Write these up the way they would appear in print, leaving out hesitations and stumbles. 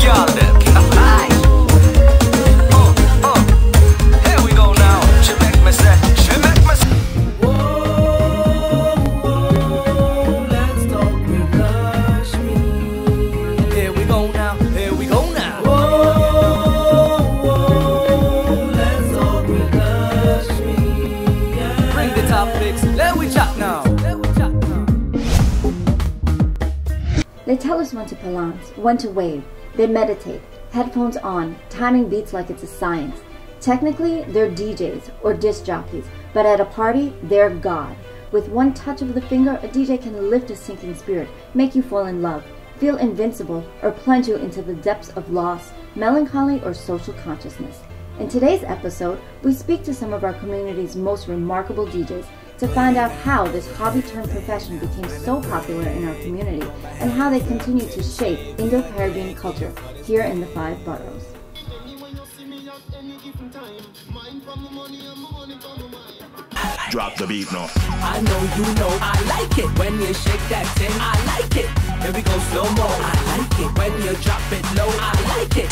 y'all then. Here we go now. She make me say, whoa, let's talk with Lakshmee. Here we go now, here we go now. Whoa, let's talk with Lakshmee. Yeah. Bring the topics, let we chat now. They tell us when to balance, when to wave. They meditate, headphones on, timing beats like it's a science. Technically, they're DJs or disc jockeys, but at a party, they're God. With one touch of the finger, a DJ can lift a sinking spirit, make you fall in love, feel invincible, or plunge you into the depths of loss, melancholy, or social consciousness. In today's episode, we speak to some of our community's most remarkable DJs to find out how this hobby-turned-profession became so popular in our community and how they continue to shape Indo-Caribbean culture here in the 5 boroughs. Drop the beat now. I know you know I like it when you shake that thing. I like it. Here we go slow-mo. I like it when you drop it low. I like it.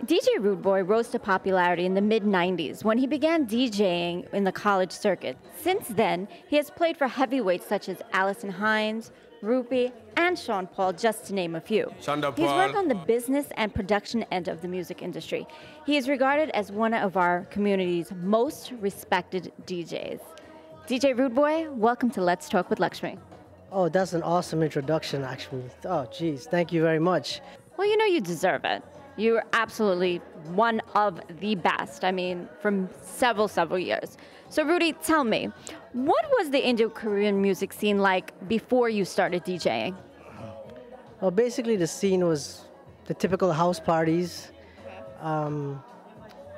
DJ Rudeboy rose to popularity in the mid-90s when he began DJing in the college circuit. Since then, he has played for heavyweights such as Alison Hines, Rupee, and Sean Paul, just to name a few. He's worked on the business and production end of the music industry. He is regarded as one of our community's most respected DJs. DJ Rudeboy, welcome to Let's Talk with Lakshmee. Oh, that's an awesome introduction, actually. Oh, geez, thank you very much. Well, you know you deserve it. You're absolutely one of the best, I mean, from several years. So, Rudy, tell me, what was the Indo-Caribbean music scene like before you started DJing? Well, basically the scene was the typical house parties, the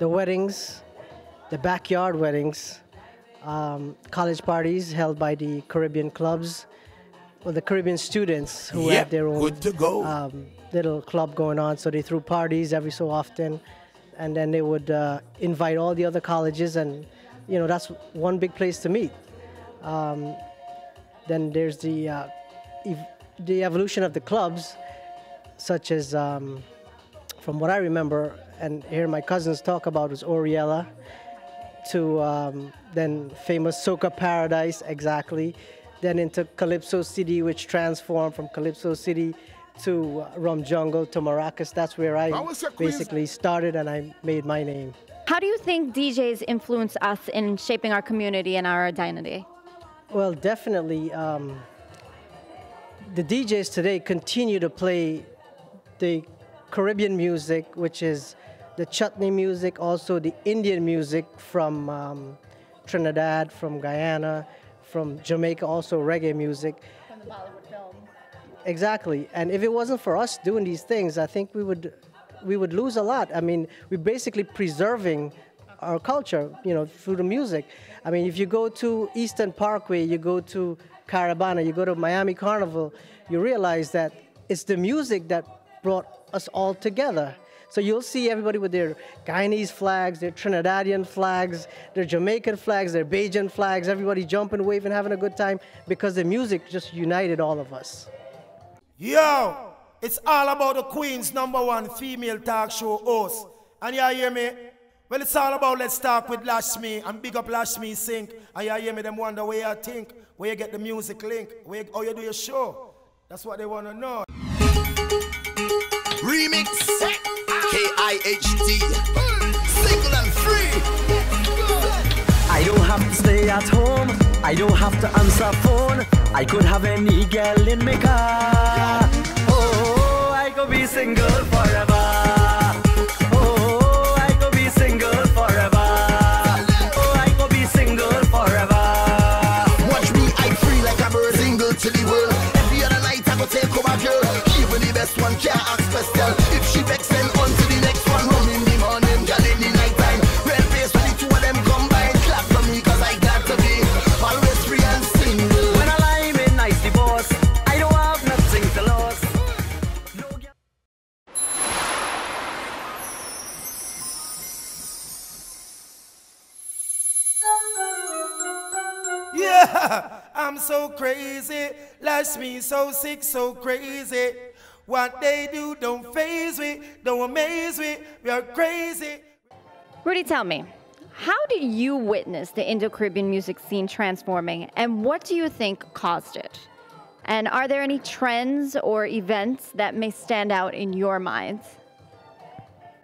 weddings, the backyard weddings, college parties held by the Caribbean clubs, or the Caribbean students who had their own little club going on. So they threw parties every so often, and then they would invite all the other colleges, and you know, that's one big place to meet. Then there's the evolution of the clubs, such as, from what I remember, and hear my cousins talk about, was Oriella, to then famous Soca Paradise, exactly. Then into Calypso City, which transformed from Calypso City to Rum Jungle to Maracas. That's where I basically started, and I made my name. How do you think DJs influence us in shaping our community and our identity? Well, definitely. The DJs today continue to play the Caribbean music, which is the chutney music, also the Indian music from Trinidad, from Guyana, from Jamaica, also reggae music. From the Bollywood film. Exactly. And if it wasn't for us doing these things, I think we would lose a lot. I mean, we're basically preserving our culture, you know, through the music. I mean, if you go to Eastern Parkway, you go to Caravana, you go to Miami Carnival, you realize that it's the music that brought us all together. So you'll see everybody with their Guyanese flags, their Trinidadian flags, their Jamaican flags, their Bajan flags, everybody jumping, waving, having a good time, because the music just united all of us. Yo, it's all about the Queen's #1 female talk show host. And you hear me? Well, it's all about Let's Talk with Lakshmee, and big up Lakshmee Singh. And you hear me? Them wonder where you think, where you get the music link, how you do your show. That's what they want to know. Remix KIHT, single and free. I don't have to stay at home, I don't have to answer phone. I could have any girl in my car. Oh, I could be single forever. Oh, I could be single forever. Oh, I could be single forever. Watch me, I'm free like a bird, single to the world. Every other night I go take home a girl. Even the best one can't ask special. If she vex, then on to the next one. Rum in the morning, girl in the night time. Red face when the two of them combine. Clap for me, cause I got to be always free and single. When I lie in nice divorce, I don't have nothing to lose. Yeah, I'm so crazy. Lakshmee so sick, so crazy. What they do don't faze me, don't amaze me. We are crazy. Rudy, tell me, how do you witness the Indo-Caribbean music scene transforming, and what do you think caused it? And are there any trends or events that may stand out in your minds?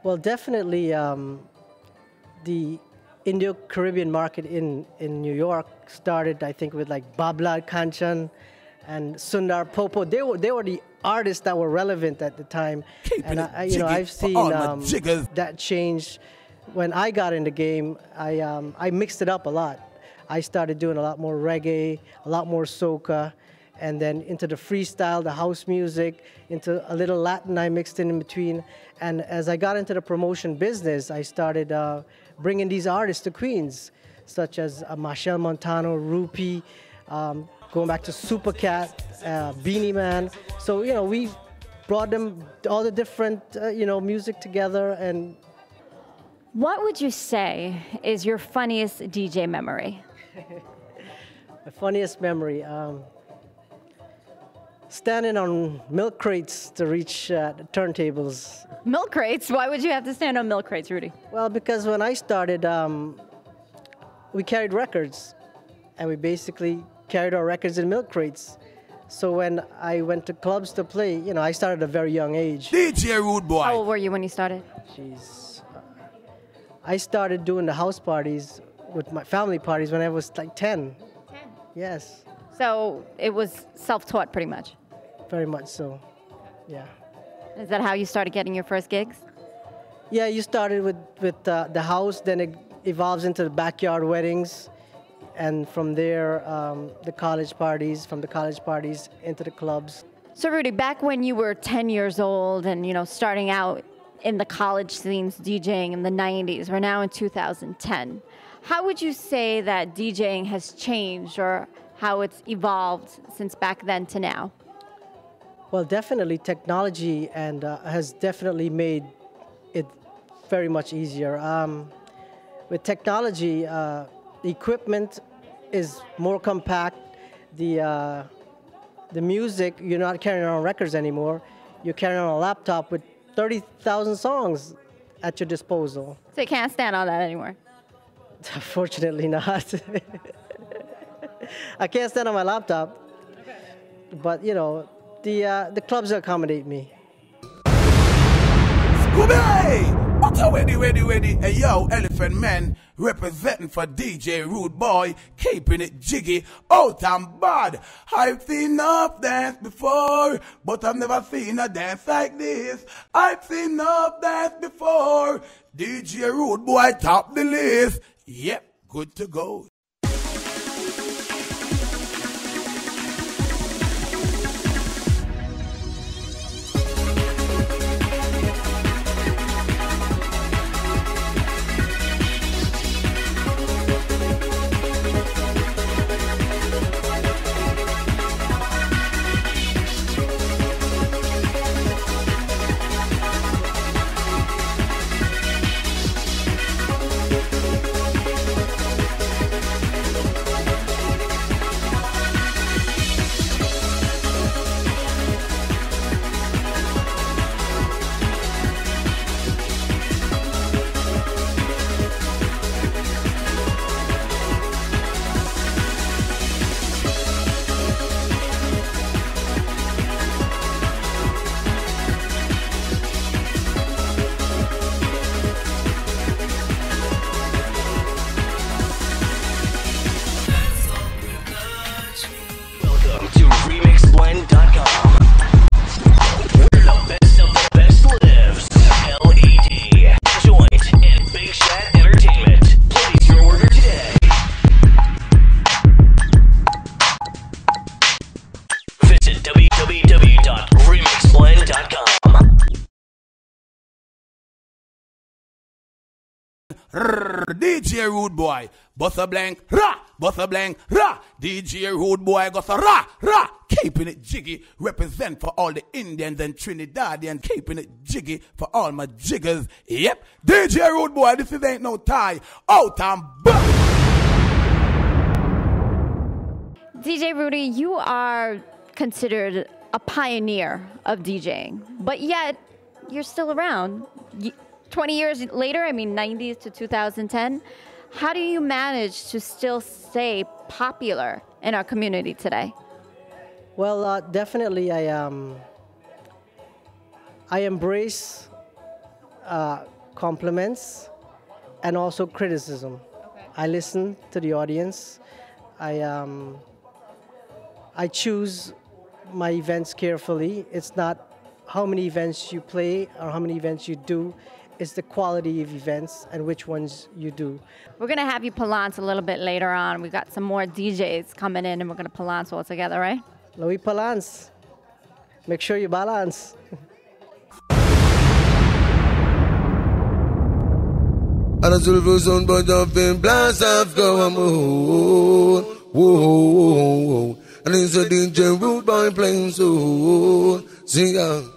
Well, definitely the Indo-Caribbean market in New York started, I think, with like Babla Kanchan and Sundar Popo. They were the artists that were relevant at the time. And I've seen that change. When I got in the game, I mixed it up a lot. I started doing a lot more reggae, a lot more soca, and then into the freestyle, the house music, into a little Latin I mixed in between. And as I got into the promotion business, I started bringing these artists to Queens, such as Machel Montano, Rupi, going back to Supercat, Beanie Man. So, we brought them all the different, music together. And what would you say is your funniest DJ memory? My funniest memory, standing on milk crates to reach the turntables. Milk crates? Why would you have to stand on milk crates, Rudy? Well, because when I started, we carried records, and we basically carried our records in milk crates. So when I went to clubs to play, I started at a very young age. DJ Rudeboy. How old were you when you started? Jeez. I started doing the house parties with my family parties when I was like 10. 10? Yes. So it was self-taught pretty much? Very much so, yeah. Is that how you started getting your first gigs? Yeah, you started with the house, then it evolves into the backyard weddings, and from there, the college parties, from the college parties into the clubs. So Rudy, back when you were 10 years old and, starting out in the college scenes DJing in the 90s, we're now in 2010. How would you say that DJing has changed or how it's evolved since back then to now? Well, definitely technology and has definitely made it very much easier. With technology, the equipment is more compact. The music, you're not carrying on records anymore. You're carrying on a laptop with 30,000 songs at your disposal. So you can't stand on that anymore? Fortunately not. I can't stand on my laptop, but the clubs accommodate me. Scooby! What a ready. Hey yo, Elephant Man, representing for DJ Rudeboy, keeping it jiggy, out and bad. I've seen enough dance before, but I've never seen a dance like this. I've seen enough dance before. DJ Rudeboy top the list. Yep, good to go. DJ Rudeboy, Buster Blank, ra, Buster Blank, ra. DJ Rudeboy goes ra, ra. Keeping it jiggy, represent for all the Indians and Trinidadians. Keeping it jiggy for all my jiggers. Yep, DJ Rudeboy, this is ain't no tie. Out and back. DJ Rudy, you are considered a pioneer of DJing, but yet you're still around. 20 years later, I mean 90s to 2010, how do you manage to still stay popular in our community today? Well, definitely I embrace compliments and also criticism. Okay. I listen to the audience. I choose my events carefully. It's not how many events you play or how many events you do. It's the quality of events and which ones you do. We're going to have you palance a little bit later on. We've got some more DJs coming in and we're going to palance all together, right? Louis palance. Make sure you balance. And a silver sun, but I've been blast off go moon. Whoa, and it's a DJ Rudeboy playing so. Sing out.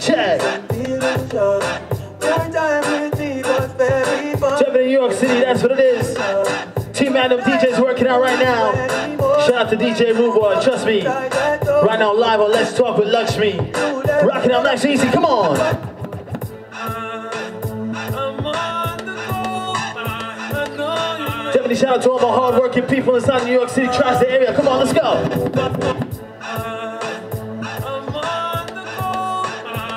Check. Jumping in New York City, that's what it is. Team Magnum DJ's working out right now. Shout out to DJ Rudeboy, trust me. Right now live on Let's Talk with Lakshmee. Rocking out nice and easy, come on. Definitely shout out to all my hard-working people inside the New York City tri-state area. Come on, let's go.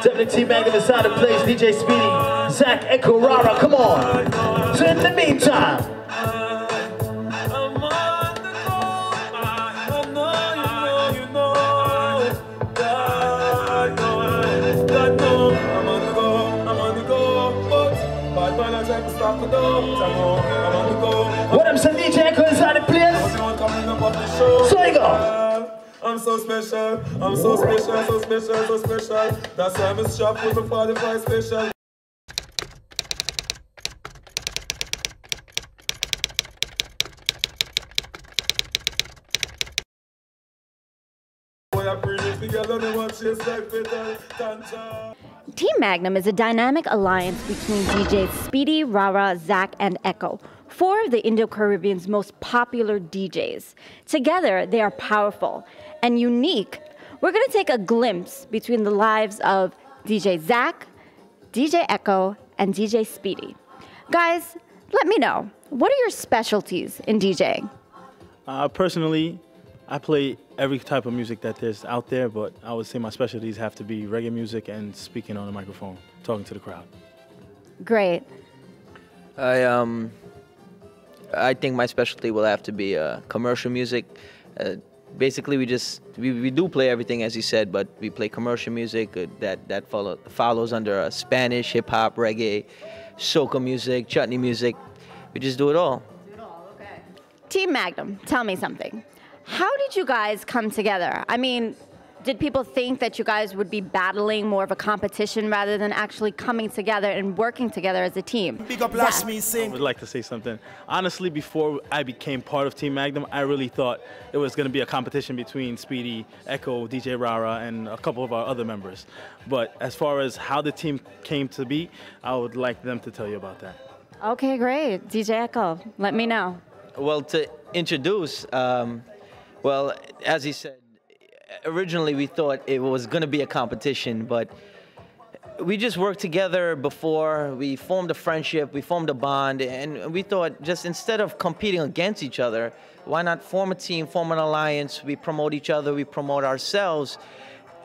Definitely Team Magnum inside the place. DJ SpeedE, Zack, Echo, Rara, come on. So in the meantime, what I'm saying, DJ Echo inside the place. So you go. I'm so special, I'm so special, so special, so special. That's why I'm strapped with the 45 special. Team Magnum is a dynamic alliance between DJs SpeedE, Rara, Zack, and Echo, four of the Indo-Caribbean's most popular DJs. Together, they are powerful and unique. We're going to take a glimpse between the lives of DJ Zack, DJ Echo, and DJ SpeedE. Guys, let me know, what are your specialties in DJing? Personally, I play every type of music that there's out there, but I would say my specialties have to be reggae music and speaking on a microphone, talking to the crowd. Great. I think my specialty will have to be commercial music. Basically, we do play everything, as you said, but we play commercial music that follows under Spanish, hip hop, reggae, soca music, chutney music. We just do it all. Okay. Team Magnum, tell me something. How did you guys come together? I mean, did people think that you guys would be battling more of a competition rather than actually coming together and working together as a team? Big up Lakshmee Singh. I would like to say something. Honestly, before I became part of Team Magnum, I really thought it was going to be a competition between SpeedE, Echo, DJ Rara, and a couple of our other members. But as far as how the team came to be, I would like them to tell you about that. Okay, great. DJ Echo, let me know. Well, to introduce, well, as he said, originally we thought it was going to be a competition, but we just worked together before. We formed a friendship, we formed a bond, and we thought just instead of competing against each other, why not form a team, form an alliance? We promote each other, we promote ourselves,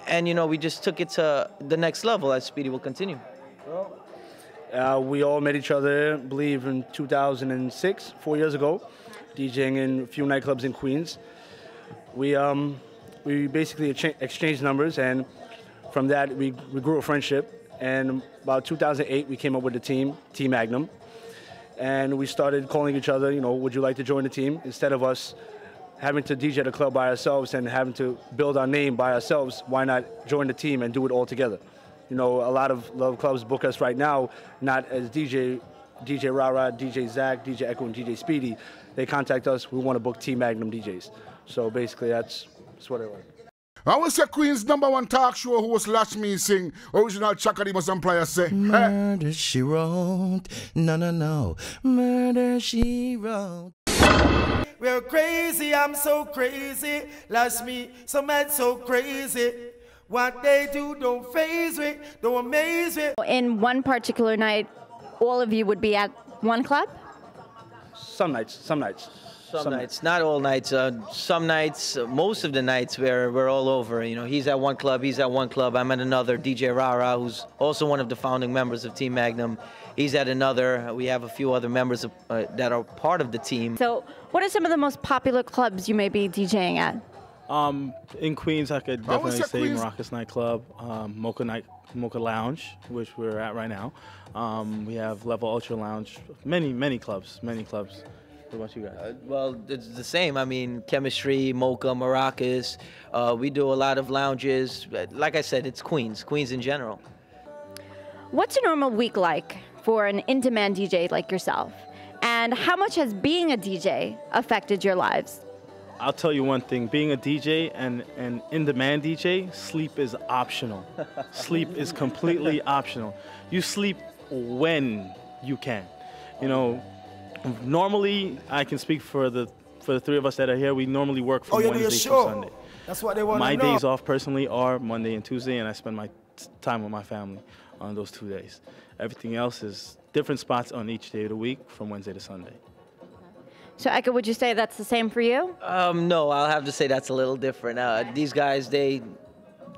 and you know, we just took it to the next level as SpeedE will continue. Well, We all met each other, I believe, in 2006, 4 years ago, DJing in a few nightclubs in Queens. We basically exchanged numbers, and from that we grew a friendship. And about 2008, we came up with the team, Team Magnum, and we started calling each other, you know, would you like to join the team? Instead of us having to DJ the club by ourselves and having to build our name by ourselves, why not join the team and do it all together? You know, a lot of clubs book us right now, not as DJ Rara, DJ Zack, DJ Echo, and DJ SpeedE. They contact us, we want to book Team Magnum DJs. So basically that's what it was. I will say Queen's #1 talk show host Lakshmee Singh, original Chakadi must employer say. Murder she wrote, no, murder she wrote. We're crazy, I'm so crazy. Lakshmee, so mad, so crazy. What they do don't faze me, don't amaze me. In one particular night, all of you would be at one club? Some nights. Some nights, not all nights. Some nights, most of the nights, we're all over. You know, he's at one club, I'm at another. DJ Rara, who's also one of the founding members of Team Magnum, he's at another. We have a few other members that are part of the team. So, what are some of the most popular clubs you may be DJing at? In Queens, I could definitely say Maracas Nightclub, Mocha Lounge, which we're at right now. We have Level Ultra Lounge, many clubs. What about you guys? Well, it's the same. I mean, Chemistry, Mocha, Maracas. We do a lot of lounges. Like I said, it's Queens in general. What's a normal week like for an in-demand DJ like yourself? And how much has being a DJ affected your lives? I'll tell you one thing, being a DJ and an in-demand DJ, sleep is optional. Sleep is completely optional. You sleep when you can. You know, normally, I can speak for the three of us that are here, we normally work from Wednesday to Sunday. That's what they want to know. My days off personally are Monday and Tuesday, and I spend my time with my family on those 2 days. Everything else is different spots on each day of the week from Wednesday to Sunday. So, Eka, would you say that's the same for you? No, I'll have to say that's a little different. These guys, this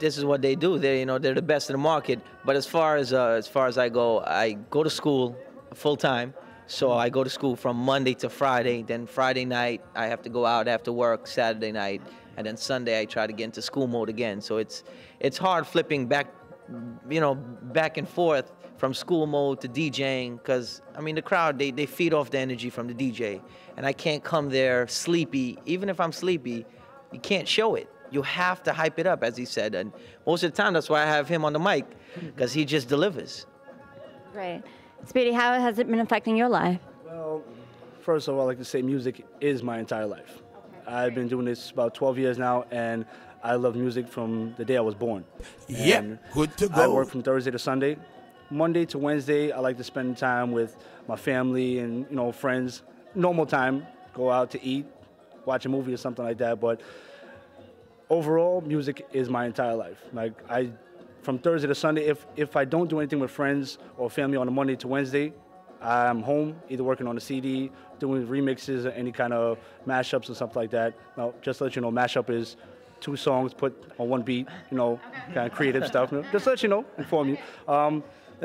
is what they do. They're the best in the market. But as far as I go to school full time. So I go to school from Monday to Friday. Then Friday night I have to go out after work. Saturday night, and then Sunday I try to get into school mode again. So it's hard flipping back and forth from school mode to DJing, because I mean the crowd they feed off the energy from the DJ, and I can't come there sleepy. Even if I'm sleepy, you can't show it. You have to hype it up, as he said, and most of the time that's why I have him on the mic, because he just delivers. Right. SpeedE, how has it been affecting your life? Well, first of all, I like to say music is my entire life. I've been doing this about 12 years now, and I love music from the day I was born. Yeah, good to go. I work from Thursday to Sunday. Monday to Wednesday, I like to spend time with my family and, friends. Normal time, go out to eat, watch a movie or something like that. But overall, music is my entire life. From Thursday to Sunday, if I don't do anything with friends or family on a Monday to Wednesday, I'm home, either working on a CD, doing remixes or any kind of mashups or something like that. Now, just to let you know, mashup is 2 songs put on one beat, kind of creative stuff. Just to let you know, inform you.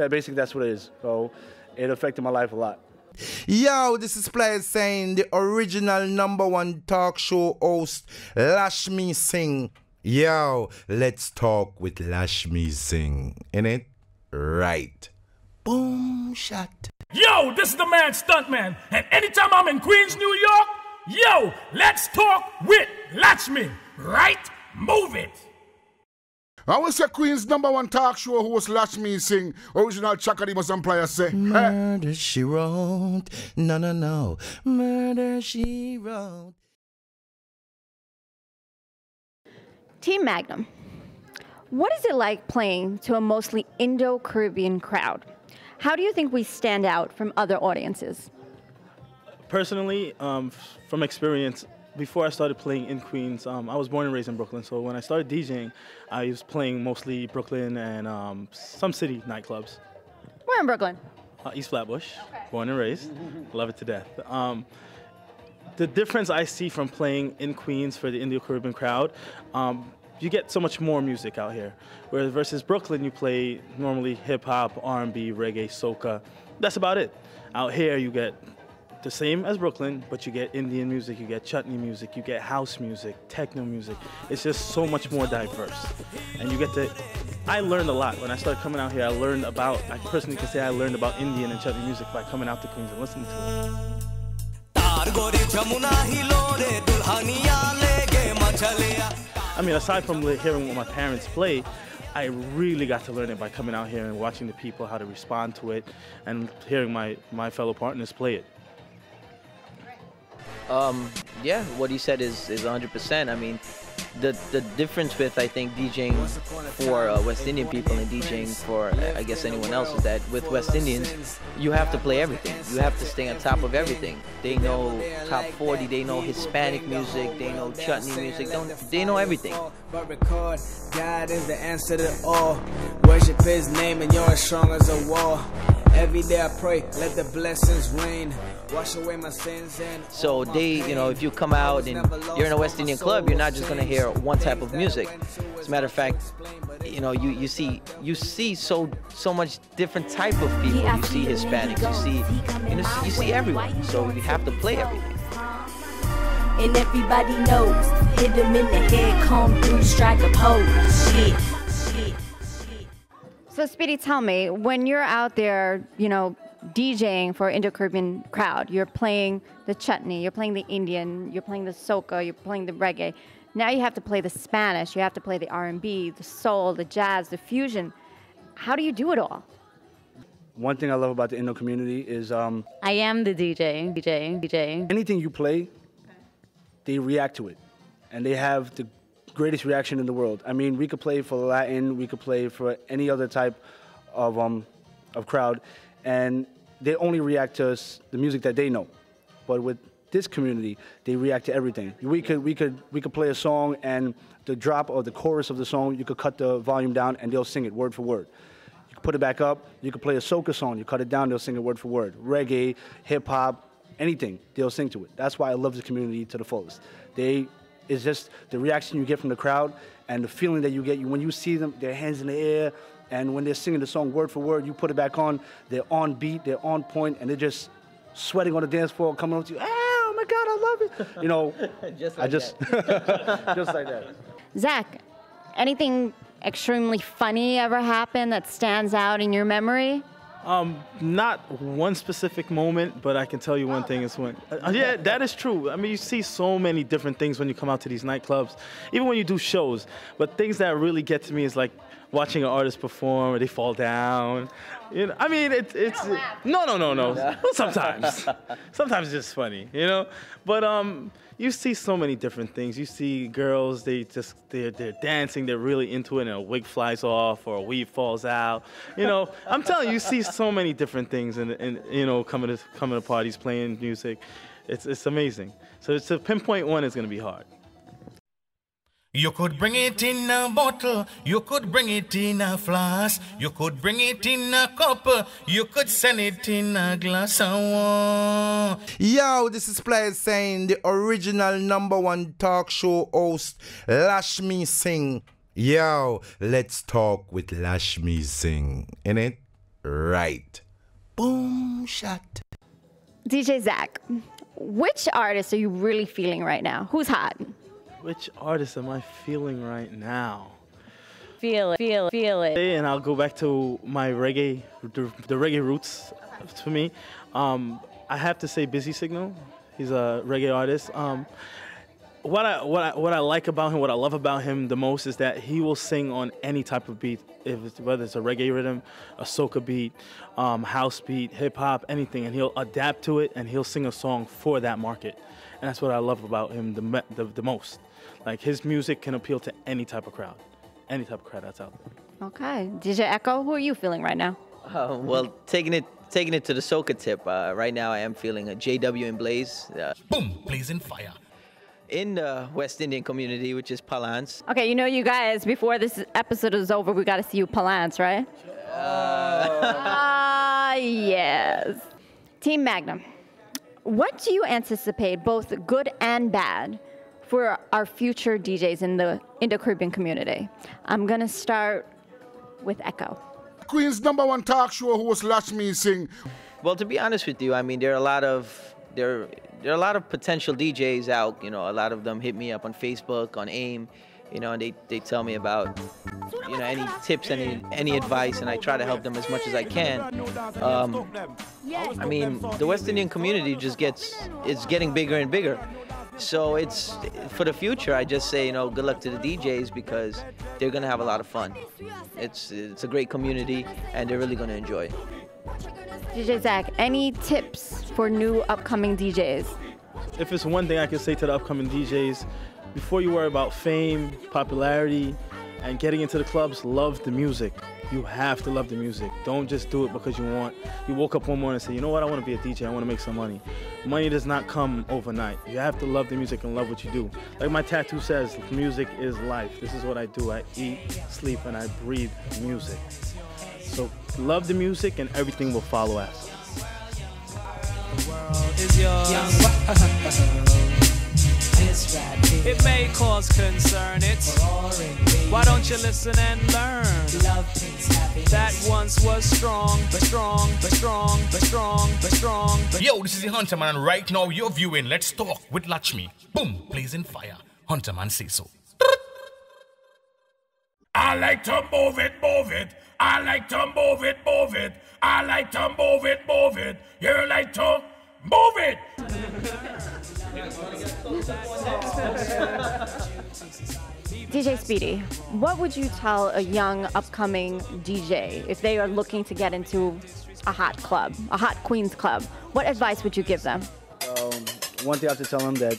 Basically, that's what it is. So it affected my life a lot. Yo, this is Players saying the original #1 talk show host, Lakshmee Singh. Yo, let's talk with Lakshmee Singh. Innit? Right. Boom shot. Yo, this is the man Stuntman. And anytime I'm in Queens, New York, yo, let's talk with Lakshmee. Right? Move it. I will say Queen's #1 talk show host Lakshmee Singh, original Chakadi must employer say. Murder she wrote, no, murder she wrote. Team Magnum, what is it like playing to a mostly Indo-Caribbean crowd? How do you think we stand out from other audiences? Personally, from experience, before I started playing in Queens, I was born and raised in Brooklyn. So when I started DJing, I was playing mostly Brooklyn and some city nightclubs. Where in Brooklyn? East Flatbush, born and raised. Love it to death. The difference I see from playing in Queens for the Indo-Caribbean crowd, you get so much more music out here. Whereas versus Brooklyn, you play normally hip hop, R&B, reggae, soca. That's about it. Out here, you get the same as Brooklyn, but you get Indian music, you get chutney music, you get house music, techno music. It's just so much more diverse. And you get to, I learned a lot. When I started coming out here, I personally can say I learned about Indian and chutney music by coming out to Queens and listening to it. I mean, aside from hearing what my parents play, I really got to learn it by coming out here and watching the people, how to respond to it, and hearing my fellow partners play it. Yeah, what he said is 100%. I mean, the difference with, I think, DJing for West Indian people and DJing for, I guess, anyone else is that with West Indians, you have to play everything. You have to stay on top of everything. They know top 40, they know Hispanic music, they know chutney music, they know everything. But record, God is the answer to all. Worship His name and you're as strong as a wall. Every day I pray, let the blessings rain. Wash away my sins and so they, you know, if you come out and you're in a West Indian club, you're not just gonna hear one type of music. As a matter of fact, you know, you see so much different type of people. You see Hispanics, you see everyone. So you have to play everything. And everybody knows, hit them in the head, come through, strike a pose. Shit. So SpeedE, tell me, when you're out there, you know, DJing for Indo-Caribbean crowd, you're playing the chutney, you're playing the Indian, you're playing the soca, you're playing the reggae. Now you have to play the Spanish, you have to play the R&B, the soul, the jazz, the fusion. How do you do it all? One thing I love about the Indo community is I am the DJ. Anything you play, they react to it, and they have the greatest reaction in the world. I mean, we could play for Latin, we could play for any other type of crowd, and they only react to the music that they know. But with this community, they react to everything. We could play a song, and the drop or the chorus of the song, you could cut the volume down, and they'll sing it word for word. You could put it back up. You could play a soca song. You cut it down, they'll sing it word for word. Reggae, hip hop, anything, they'll sing to it. That's why I love this community to the fullest. It's just the reaction you get from the crowd and the feeling that you get when you see them, their hands in the air, and when they're singing the song word for word, you put it back on, they're on beat, they're on point, and they're just sweating on the dance floor, coming up to you, oh my God, I love it. You know, just like just like that. Zack, anything extremely funny ever happen that stands out in your memory? Not one specific moment, but I can tell you one thing is when, yeah, that is true. I mean, you see so many different things when you come out to these nightclubs, even when you do shows, but things that really get to me is like watching an artist perform or they fall down. You know, I mean, it's no. Sometimes it's just funny, you know, but you see so many different things. You see girls, they're dancing, they're really into it, and a wig flies off or a weave falls out. You know, I'm telling you, you see so many different things, and you know, coming to parties, playing music, it's amazing. So to pinpoint one is gonna be hard. You could bring it in a bottle, you could bring it in a flask, you could bring it in a cup, you could send it in a glass of wine. Yo, this is SpeedE saying the original #1 talk show host, Lakshmee Singh. Yo, let's talk with Lakshmee Singh. Innit? Right. Boom, shot. DJ Zack, which artist are you really feeling right now? Who's hot? Which artist am I feeling right now? Feel it. And I'll go back to my reggae, the reggae roots for me. I have to say Busy Signal. He's a reggae artist. What I like about him, what I love about him the most is that he will sing on any type of beat, whether it's a reggae rhythm, a soca beat, house beat, hip hop, anything, and he'll adapt to it and he'll sing a song for that market. And that's what I love about him the most. Like, his music can appeal to any type of crowd that's out there. Okay, DJ Echo, who are you feeling right now? Well, taking it to the soca tip, right now I am feeling a JW and Blaze. Boom, blazing fire. In the West Indian community, which is Palance. Okay, you know, you guys, before this episode is over, we got to see you Palance, right? Yes. Team Magnum, what do you anticipate, both good and bad, for our future DJs in the Indo-Caribbean community? I'm going to start with Echo. Queen's #1 talk show host Lakshmee Singh. Well, to be honest with you, I mean, there are a lot of potential DJs out. You know, a lot of them hit me up on Facebook, on AIM, you know, and they tell me about, you know, any tips, any advice, and I try to help them as much as I can. I mean, the West Indian community it's getting bigger and bigger. So it's, for the future, I just say, you know, good luck to the DJs because they're going to have a lot of fun. It's a great community and they're really going to enjoy it. DJ Zack, any tips for new upcoming DJs? If it's one thing I can say to the upcoming DJs, before you worry about fame, popularity, and getting into the clubs, love the music. You have to love the music. Don't just do it because you woke up one morning and say, you know what, I want to be a DJ, I want to make some money. Money does not come overnight. You have to love the music and love what you do. Like my tattoo says, music is life. This is what I do. I eat, sleep, and I breathe music. So love the music and everything will follow after. The world is yours. It may cause concern, why don't you listen and learn? That once was strong, but strong, but strong, but strong, but strong. Yo, this is the Hunterman, and right now you're viewing Let's Talk with Lakshmee. Boom, blazing fire. Hunterman say so. I like to move it, move it. I like to move it, move it. I like to move it, move it. You like to move it. DJ SpeedE, what would you tell a young upcoming DJ if they are looking to get into a hot club, a hot Queens club? What advice would you give them? One thing I have to tell them that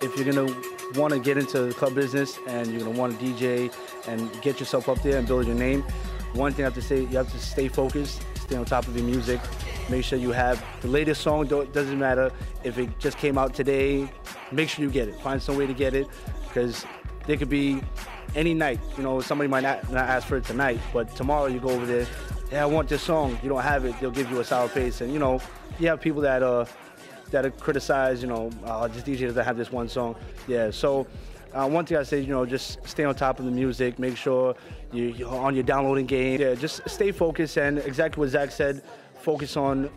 if you're going to want to get into the club business and you're going to want to DJ and get yourself up there and build your name, one thing I have to say, you have to stay focused, stay on top of your music. Make sure you have the latest song. It doesn't matter if it just came out today. Make sure you get it. Find some way to get it, because there could be any night. You know, somebody might not ask for it tonight, but tomorrow you go over there, yeah, I want this song. You don't have it, they'll give you a sour face. And you know, you have people that criticize. You know, this DJ doesn't have this one song. Yeah. So one thing I say, you know, just stay on top of the music. Make sure you're on your downloading game. Yeah, just stay focused, and exactly what Zack said. Focus on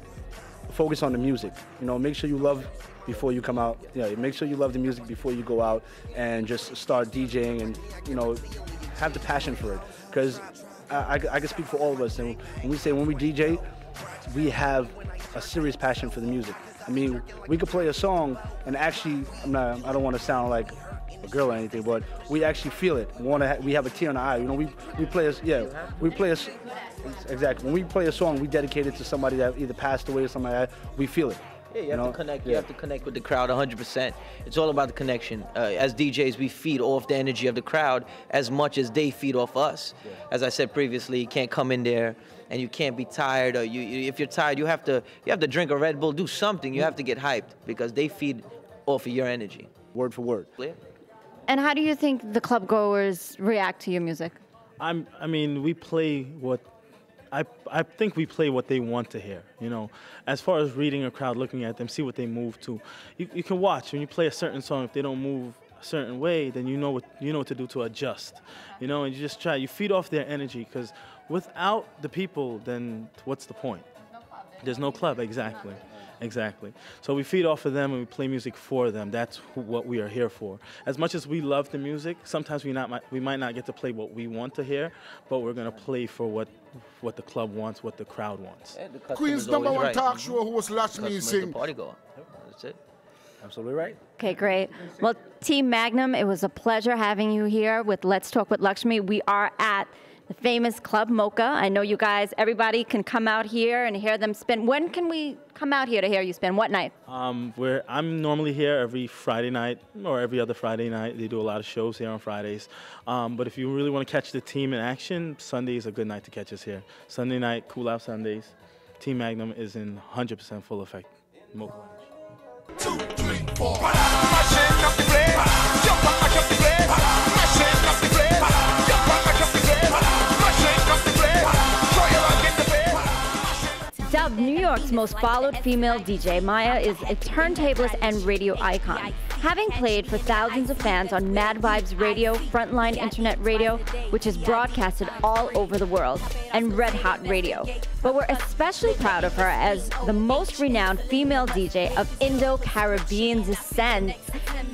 the music. You know, make sure you love before you come out. Yeah, make sure you love the music before you go out and just start DJing, and you know, have the passion for it. Because I can speak for all of us, and when we DJ, we have a serious passion for the music. I mean, we could play a song and actually, I don't want to sound like a girl or anything, but we actually feel it. We have a tear in our eye. You know, we play exactly. When we play a song, we dedicate it to somebody that either passed away or something like that. We feel it. Yeah, you have to connect. You have to connect with the crowd 100%. It's all about the connection. As DJs, we feed off the energy of the crowd as much as they feed off us. Yeah. As I said previously, you can't come in there and you can't be tired, or if you're tired, you have to drink a Red Bull, do something. You have to get hyped because they feed off of your energy. Word for word. Yeah. And how do you think the club goers react to your music? I mean, we play what I think we play what they want to hear, you know. As far as reading a crowd, looking at them, see what they move to. You can watch when you play a certain song. If they don't move a certain way, then you know what to do to adjust, you know. And you just try. You feed off their energy, because without the people, then what's the point? There's no club, exactly. Exactly. So we feed off of them and we play music for them. That's what we are here for. As much as we love the music, sometimes we might not get to play what we want to hear, but we're going to play for what the club wants, what the crowd wants. Yeah, Queen's #1 talk show host Lakshmee Singh. Party goer. That's it. Absolutely right. Okay, great. Well, Team Magnum, it was a pleasure having you here with Let's Talk with Lakshmee. We are at the famous Club Mocha. I know you guys, everybody can come out here and hear them spin. When can we come out here to hear you spin? What night? I'm normally here every Friday night or every other Friday night. They do a lot of shows here on Fridays. But if you really want to catch the team in action, Sunday is a good night to catch us here. Sunday night, Cool Out Sundays. Team Magnum is in 100% full effect. Mocha. 2, 3, 4. Mashing up the place. Jump up, mash up the place. Mashing up the place. Jump up, mash up the place. Mashing up the place. Throw your rock in the place. Dubbed New York's most followed female DJ, Maya is a turntablist and radio icon. Having played for thousands of fans on Mad Vibes Radio, Frontline Internet Radio, which is broadcasted all over the world, and Red Hot Radio. But we're especially proud of her as the most renowned female DJ of Indo-Caribbean descent.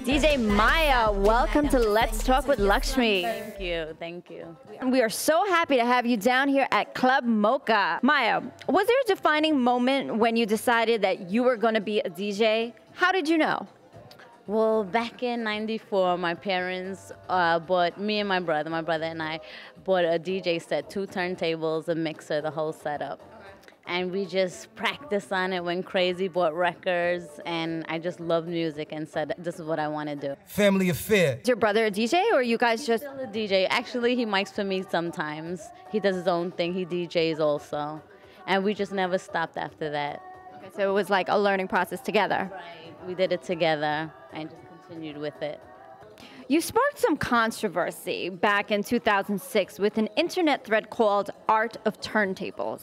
DJ Maya, welcome to Let's Talk with Lakshmi. Thank you, thank you. We are so happy to have you down here at Club Mocha. Maya, was there a defining moment when you decided that you were going to be a DJ? How did you know? Well, back in '94, my parents bought, me and my brother and I bought a DJ set, 2 turntables, a mixer, the whole setup. And we just practiced on it, went crazy, bought records, and I just loved music and said, this is what I want to do. Family affair. Is your brother a DJ, or you guys just... Still a DJ. Actually, he mics for me sometimes. He does his own thing. He DJs also. And we just never stopped after that. Okay, so it was like a learning process together. Right. We did it together and just continued with it. You sparked some controversy back in 2006 with an internet thread called Art of Turntables,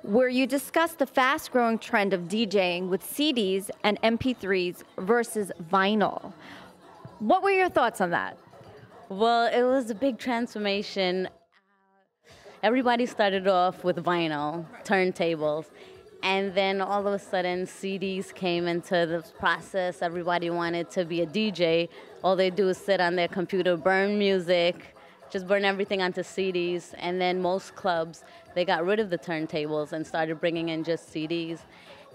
where you discussed the fast-growing trend of DJing with CDs and MP3s versus vinyl. What were your thoughts on that? Well, it was a big transformation. Everybody started off with vinyl, turntables, and then all of a sudden CDs came into the process. Everybody wanted to be a DJ. All they do is sit on their computer, burn music, just burn everything onto CDs. And then most clubs, they got rid of the turntables and started bringing in just CDs.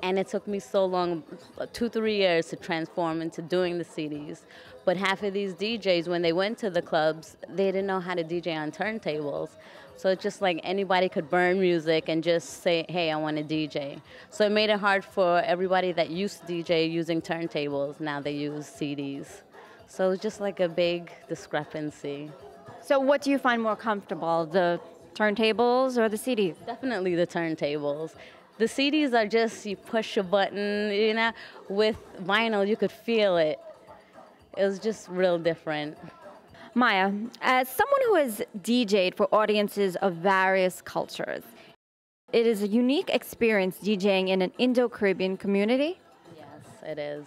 And it took me so long, 2-3 years, to transform into doing the CDs. But half of these DJs, when they went to the clubs, they didn't know how to DJ on turntables. So it's just like anybody could burn music and just say, hey, I want to DJ. So it made it hard for everybody that used to DJ using turntables. Now they use CDs. So it's just like a big discrepancy. So what do you find more comfortable, the turntables or the CDs? Definitely the turntables. The CDs are just, you push a button, you know. With vinyl, you could feel it. It was just real different. Maya, as someone who has DJed for audiences of various cultures, it is a unique experience DJing in an Indo-Caribbean community? Yes, it is.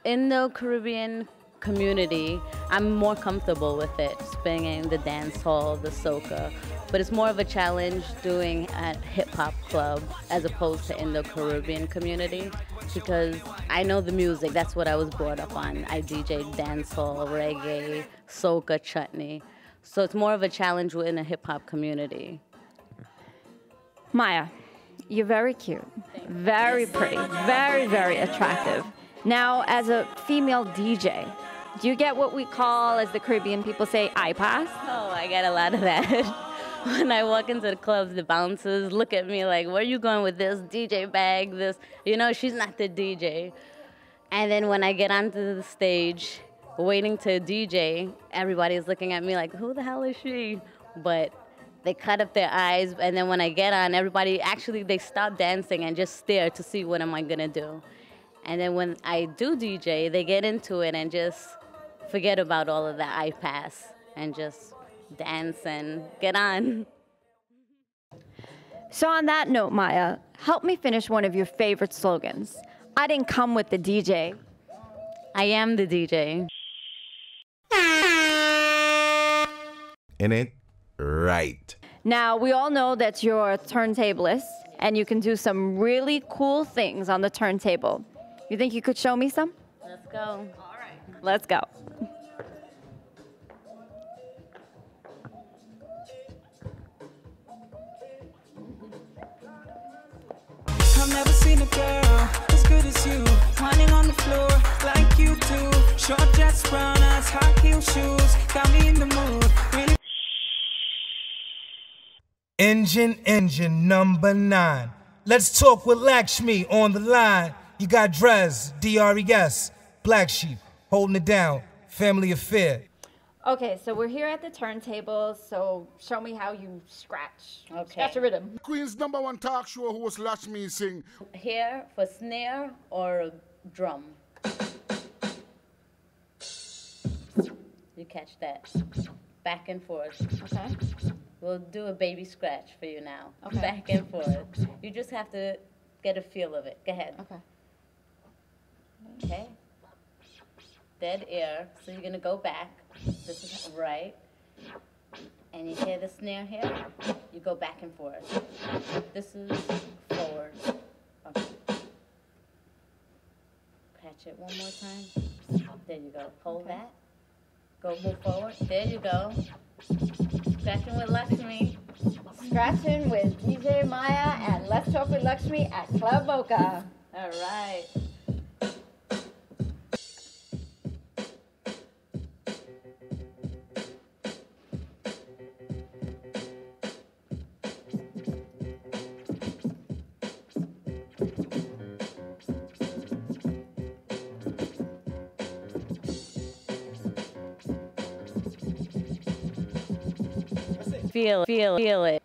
Indo-Caribbean community, I'm more comfortable with it, spinning the dance hall, the soca. But it's more of a challenge doing at hip-hop club as opposed to Indo-Caribbean community, because I know the music. That's what I was brought up on. I DJed dancehall, reggae, soca, chutney. So it's more of a challenge within a hip-hop community. Maya, you're very cute, very pretty, very, very attractive. Now, as a female DJ, do you get what we call, as the Caribbean people say, eye pass? Oh, I get a lot of that. When I walk into the clubs, the bouncers look at me like, where are you going with this DJ bag, this? You know, she's not the DJ. And then when I get onto the stage, waiting to DJ, everybody's looking at me like, who the hell is she? But they cut up their eyes, and then when I get on, everybody, actually, they stop dancing and just stare to see what am I gonna do. And then when I do DJ, they get into it and just forget about all of that eye pass and just dance and get on. So on that note, Maya, help me finish one of your favorite slogans. I didn't come with the DJ. I am the DJ. In it, right. Now, we all know that you're a turntablist, and you can do some really cool things on the turntable. You think you could show me some? Let's go. All right. Let's go. I've never seen a girl as good as you, whining on the floor like you do. Short dress, brown eyes, high heel shoes, got me in the mood. Really. Engine number 9. Let's talk with Lakshmi on the line. You got Drez, DRES, Black Sheep, holding it down, family affair. Okay, so we're here at the turntables, so show me how you scratch. Okay. Scratch a rhythm. Queen's #1 talk show host Lakshmee Singh. Here for snare or a drum. You catch that. Back and forth. Okay. We'll do a baby scratch for you now. Okay. Back and forth. You just have to get a feel of it. Go ahead. Okay. Okay. dead air. So you're gonna go back. This is right. And you hear the snare here. You go back and forth. This is forward. Okay. Patch it one more time. There you go. Hold that. Go move forward. There you go. Scratching with Lakshmi. Scratching with DJ Maya and Let's Talk with Lakshmi at Club Boca. All right. Feel it.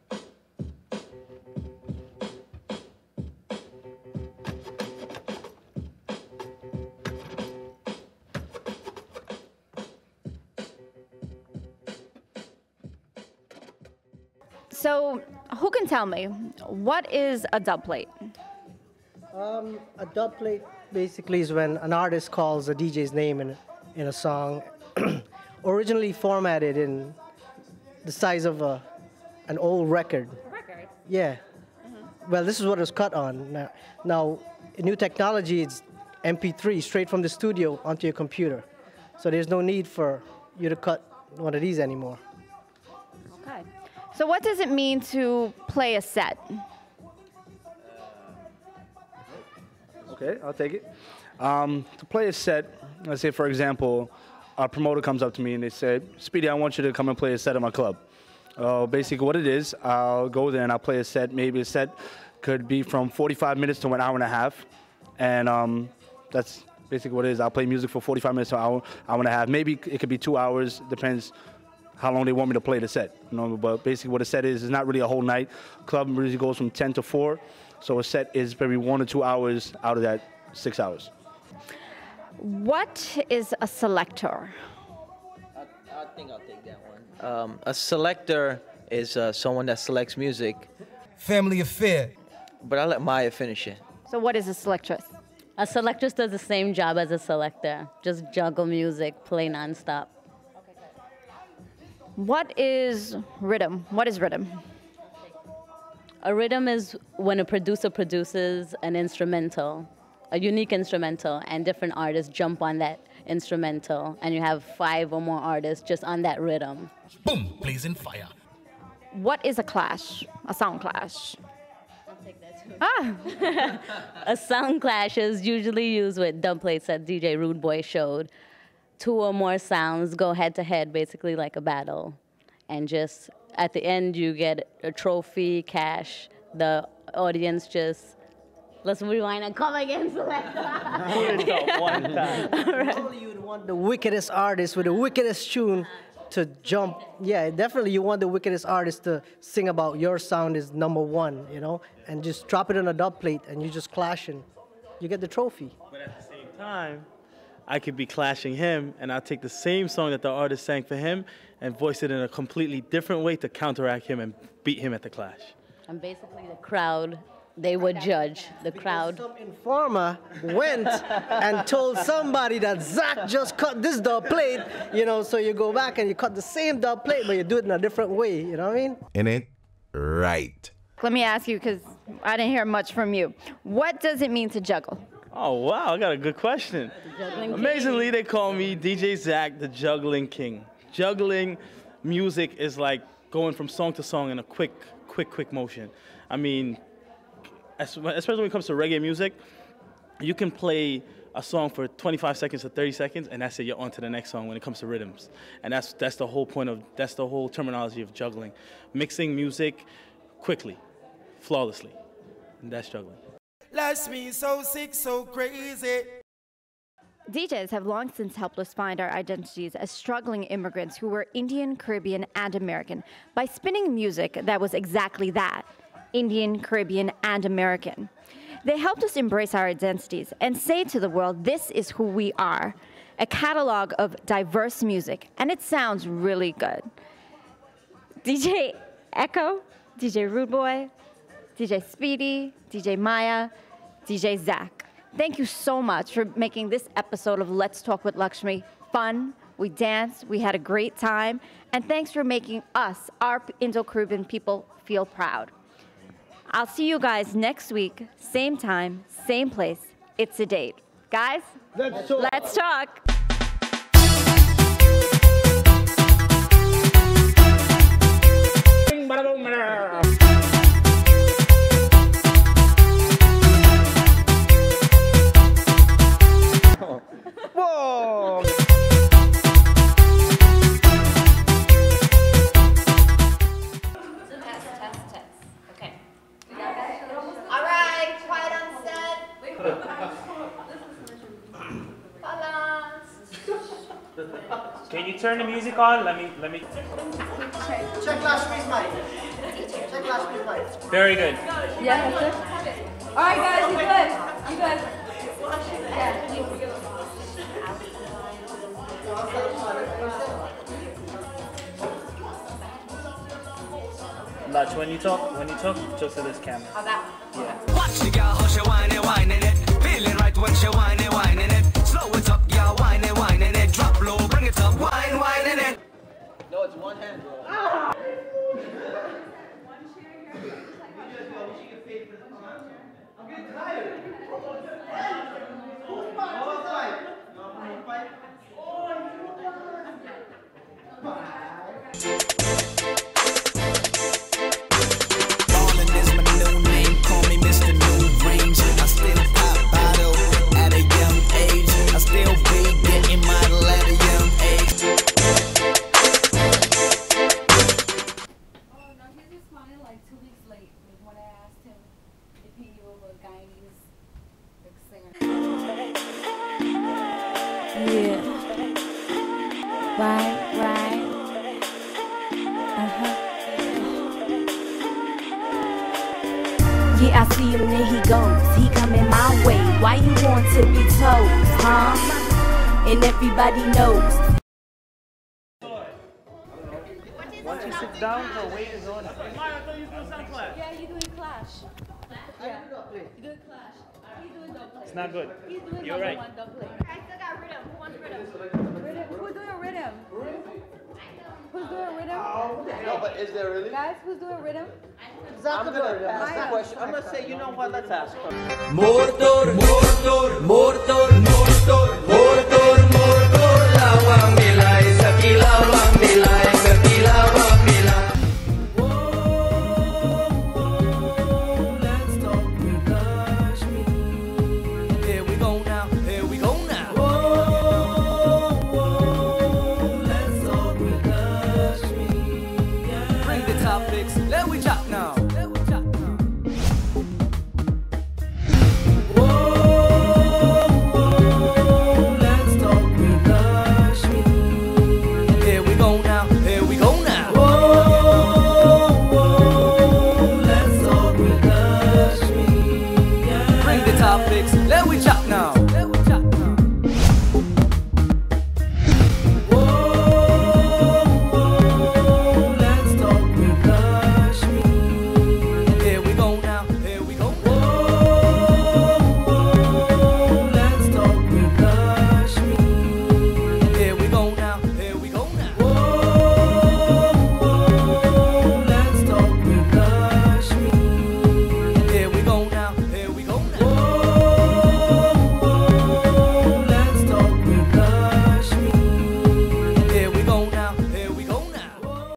So, who can tell me, what is a dubplate? A dubplate basically is when an artist calls a DJ's name in a song, originally formatted in the size of an old record. Record? Yeah. Well, this is what it was cut on. Now, new technology, it's MP3 straight from the studio onto your computer. So there's no need for you to cut one of these anymore. Okay. So what does it mean to play a set? Okay, I'll take it. To play a set, let's say, for example, a promoter comes up to me and they say, SpeedE, I want you to come and play a set at my club. Basically what it is, I'll go there and I'll play a set. Maybe a set could be from 45 minutes to an hour and a half. And that's basically what it is. I'll play music for 45 minutes to an hour and a half. Maybe it could be 2 hours, depends how long they want me to play the set. You know, but basically what a set is not really a whole night. Club really goes from 10 to 4. So a set is maybe 1 or 2 hours out of that 6 hours. What is a selector? I think I'll take that one. A selector is someone that selects music. Family affair. But I'll let Maya finish it. So what is a selectress? A selectress does the same job as a selector. Just juggle music, play nonstop. What is rhythm? What is rhythm? A rhythm is when a producer produces an instrumental, a unique instrumental, and different artists jump on that instrumental, and you have 5 or more artists just on that rhythm. Boom, blazing fire. What is a clash? A sound clash? I'll take that too. A sound clash is usually used with dubplates that DJ Rudeboy showed. 2 or more sounds go head to head, basically like a battle. And just at the end, you get a trophy, cash. The audience just, let's rewind and come again. One time. Normally you would want the wickedest artist with the wickedest tune to jump. Yeah, definitely you want the wickedest artist to sing about your sound is #1, you know, and just drop it on a dub plate and you just clashing. You get the trophy. But at the same time, I could be clashing him, and I'll take the same song that the artist sang for him and voice it in a completely different way to counteract him and beat him at the clash. And basically the crowd, they would judge. The crowd. Some informer went and told somebody that Zack just cut this dub plate, you know, so you go back and you cut the same dub plate, but you do it in a different way, you know what I mean? In it, right. Let me ask you, because I didn't hear much from you. What does it mean to juggle? Oh, wow, I got a good question. Amazingly, they call me DJ Zack, the juggling king. Juggling music is like going from song to song in a quick motion. I mean, especially when it comes to reggae music, you can play a song for 25 seconds to 30 seconds, and that's it, you're on to the next song when it comes to rhythms. And that's the whole point of, that's the whole terminology of juggling. Mixing music quickly, flawlessly, and that's juggling. Lakshmi, so sick, so crazy. DJs have long since helped us find our identities as struggling immigrants who were Indian, Caribbean, and American by spinning music that was exactly that, Indian, Caribbean, and American. They helped us embrace our identities and say to the world, this is who we are, a catalog of diverse music, and it sounds really good. DJ Echo, DJ Rudeboy, DJ SpeedE, DJ Maya, DJ Zack. Thank you so much for making this episode of Let's Talk with Lakshmi fun. We danced, we had a great time, and thanks for making us, our Indo-Caribbean people, feel proud. I'll see you guys next week, same time, same place. It's a date. Guys, let's talk. Let's talk. Whoa! Okay. All right, quiet on set. Balance. Can you turn the music on? Let me. Check Lakshmi's mic. Check Lakshmi's mic. Very good. Yeah, that's it. All right, guys, you good? You good? Yeah. Lach, when you talk just to this camera. How that? Yeah. Watch the girl how she whining it. Feeling right when she whining it. Slow it up, girl, whining it. Drop low, bring it up, whining it. No, it's one hand, bro. I'm getting tired. Ballin' is my new name, call me Mr. New Range. I still pop bottle at a young age. I still be getting model at a young age. Oh no, he responded like 2 weeks late when I asked him if he knew of a Guyanese singer. Yeah. Right. Yeah, I see him and he goes. He coming my way. Why you want to be told, huh? And everybody knows. Once you sit down, the weight is on. Yeah, you're doing Clash. Yeah, you're doing Clash. He's doing Dubplate. It's not good. He's doing You're right. Dubplate. I still got rhythm. Who wants rhythm? Who's doing rhythm? Who's doing rhythm? No, but is there really? Guys, who's doing rhythm? I'm gonna ask the question. I'm gonna say, you know what? Let's ask her. Motor, motor, motor, motor, motor.